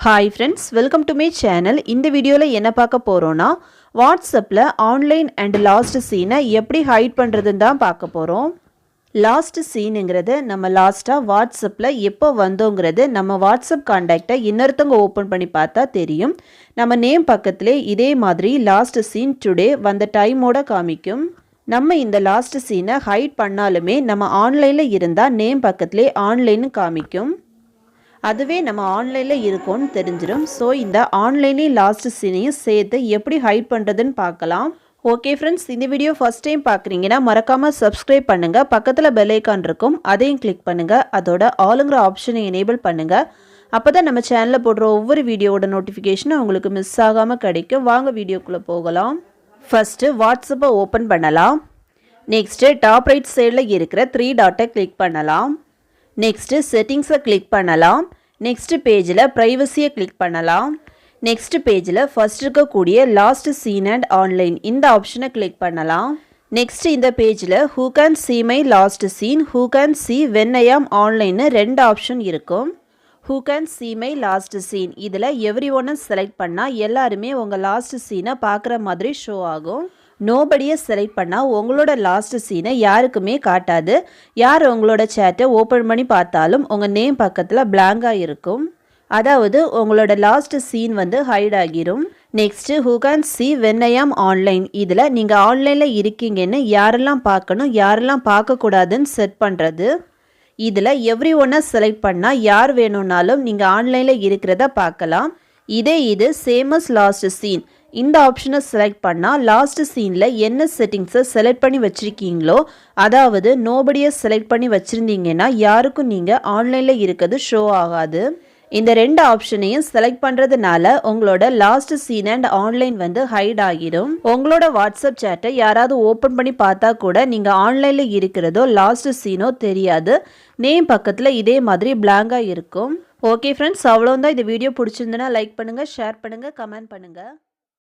Hi friends, welcome to my channel. இந்த வீடியோல என்ன பார்க்க போறோம்னா வாட்ஸ்அப்ல ஆன்லைன் அண்ட் லாஸ்ட் சீனை எப்படி ஹைட் பண்றதுன்னு தான் பார்க்க போறோம். லாஸ்ட் சீனுங்கிறது நம்ம லாஸ்டா வாட்ஸ்அப்ல எப்போ வந்தோங்கிறது நம்ம வாட்ஸ்அப் கான்டாக்டை இன்னொருத்தவங்க ஓப்பன் பண்ணி பார்த்தா தெரியும். நம்ம நேம் பக்கத்திலே இதே மாதிரி லாஸ்ட் சீன் டுடே வந்த டைமோட காமிக்கும். நம்ம இந்த லாஸ்ட் சீனை ஹைட் பண்ணாலுமே நம்ம ஆன்லைன்ல இருந்தா நேம் பக்கத்திலே ஆன்லைன் காமிக்கும். அதுவே நம்ம ஆன்லைனில் இருக்கோன்னு தெரிஞ்சிடும். ஸோ இந்த ஆன்லைன்லேயும் லாஸ்ட் சீனையும் சேர்த்து எப்படி ஹைட் பண்ணுறதுன்னு பார்க்கலாம். ஓகே ஃப்ரெண்ட்ஸ், இந்த வீடியோ ஃபஸ்ட் டைம் பார்க்குறீங்கன்னா மறக்காமல் சப்ஸ்கிரைப் பண்ணுங்கள். பக்கத்தில் பெல் ஐக்கான் இருக்கும், அதையும் கிளிக் பண்ணுங்கள். அதோட ஆளுங்கிற ஆப்ஷனை எனேபிள் பண்ணுங்கள். அப்போ தான் நம்ம சேனலில் போடுற ஒவ்வொரு வீடியோவோட நோட்டிஃபிகேஷனும் உங்களுக்கு மிஸ் ஆகாமல் கிடைக்கும். வாங்க வீடியோக்குள்ளே போகலாம். ஃபஸ்ட்டு வாட்ஸ்அப்பை ஓப்பன் பண்ணலாம். நெக்ஸ்ட்டு டாப் ரைட் சைடில் இருக்கிற 3 டாட்டை கிளிக் பண்ணலாம். நெக்ஸ்ட்டு செட்டிங்ஸை கிளிக் பண்ணலாம். நெக்ஸ்ட் பேஜில் ப்ரைவசியை கிளிக் பண்ணலாம். நெக்ஸ்ட் பேஜில் ஃபஸ்ட் இருக்கக்கூடிய லாஸ்ட் சீன் அண்ட் ஆன்லைன் இந்த ஆப்ஷனை கிளிக் பண்ணலாம். நெக்ஸ்ட் இந்த பேஜில் who can see my last seen, who can see when I am ஆன்லைன்னு 2 ஆப்ஷன் இருக்கும். Who can see my last seen இதில் எவ்ரி ஒன்னை செலக்ட் பண்ணால் எல்லாருமே உங்கள் லாஸ்ட் சீனை பார்க்குற மாதிரி ஷோ ஆகும். நோபடியை செலக்ட் பண்ணால் உங்களோட லாஸ்ட் சீனை யாருக்குமே காட்டாது. யார் உங்களோட சேட்டை ஓப்பன் பண்ணி பார்த்தாலும் உங்கள் நேம் பக்கத்தில் பிளாங்காக இருக்கும். அதாவது உங்களோட லாஸ்ட் சீன் ஹைட் ஆகிரும். Next who can see when I ஆம் ஆன்லைன் இதில் நீங்கள் ஆன்லைனில் இருக்கீங்கன்னு யாரெல்லாம் பார்க்கணும் யாரெல்லாம் பார்க்கக்கூடாதுன்னு செட் பண்ணுறது. இதில் எவ்ரி ஒன்னை செலக்ட் பண்ணால் யார் வேணும்னாலும் நீங்கள் ஆன்லைனில் இருக்கிறத பார்க்கலாம். இது சேமஸ் லாஸ்ட் சீன் இந்த ஆப்ஷனை செலக்ட் பண்ணால் லாஸ்ட் சீனில் என்ன செட்டிங்ஸை செலக்ட் பண்ணி வச்சுருக்கீங்களோ, அதாவது நோபடியை செலக்ட் பண்ணி வச்சுருந்தீங்கன்னா யாருக்கும் நீங்கள் ஆன்லைனில் இருக்கிறது ஷோ ஆகாது. இந்த 2 ஆப்ஷனையும் செலக்ட் பண்ணுறதுனால உங்களோட last seen and online hide ஆகிடும். உங்களோட வாட்ஸ்அப் சேட்டை யாராவது ஓப்பன் பண்ணி பார்த்தா கூட நீங்கள் ஆன்லைனில் இருக்கிறதோ லாஸ்ட் சீனோ தெரியாது. நேம் பக்கத்தில் இதே மாதிரி பிளாங்காக இருக்கும். ஓகே ஃப்ரெண்ட்ஸ், அவ்வளோதான். இந்த வீடியோ பிடிச்சிருந்துன்னா லைக் பண்ணுங்கள், ஷேர் பண்ணுங்கள், கமெண்ட் பண்ணுங்கள்.